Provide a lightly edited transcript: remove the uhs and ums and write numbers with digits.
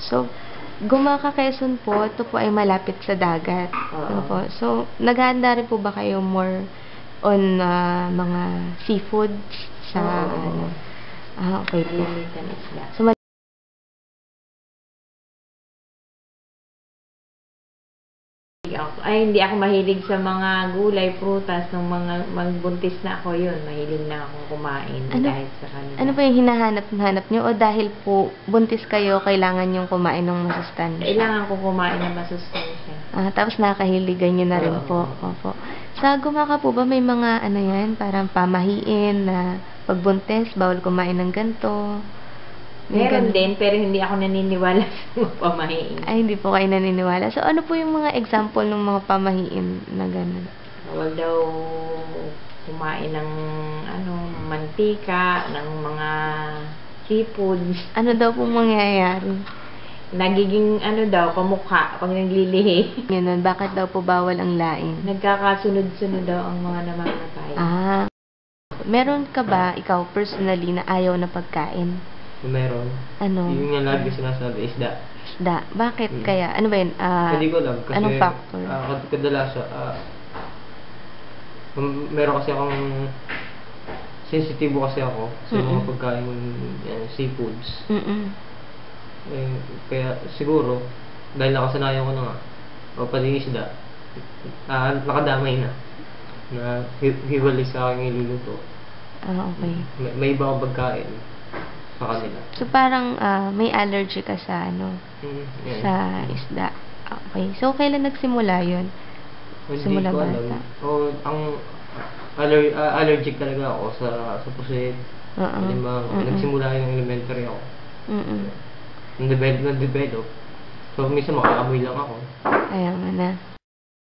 So, Gumaca, Quezon po, ito po ay malapit sa dagat. Ano po? So, naghahanda rin po ba kayo more on mga seafoods sa ano? Okay po. So, hindi ako mahilig sa mga gulay, prutas. Nung magbuntis na ako yun, mahilig na akong kumain dahil sa kanila. Ano po yung hinahanap nyo? O dahil po buntis kayo, kailangan yung kumain ng masustansya? Kailangan ko kumain ng masustansya. Tapos nakakahiligan nyo na rin po. Opo. Sa Gumaca po ba may mga ano yan, parang pamahiin na pagbuntis, bawal kumain ng ganito? Meron din, pero hindi ako naniniwala sa mga pamahiin. Ay, hindi po kayo naniniwala. So, ano po yung mga example ng mga pamahiin na gano'n? Bawal daw kumain ng mantika, ng mga seafoods. Ano daw po mangyayari? Nagiging kamukha pag naglilihi. Ganun, bakit daw po bawal ang laing? Nagkakasunod-sunod daw ang mga namamatay. Meron ka ba, ikaw personally, na ayaw na pagkain? Meron. Ano? Yung nga lagi sinasabi, isda. Isda. Bakit kaya? Ano ba yun? Hindi ko alam. Kasi, anong factor? Kadalasan, meron kasi akong sensitibo kasi ako sa mga pagkain seafoods. Kaya siguro, dahil nakasanayan ko na nga, o pati isda, nakadamay na hiwalay sa aking iluluto. Okay. May iba akong pagkain sa kanila. So, parang may allergy ka sa sa isda. Okay. So, kailan nagsimula yun? Simula bata? Ang allergic talaga ako sa pusit. Nagsimula yung elementary ako. Na-develop. So, minsan makaamoy lang ako. Kaya nga na.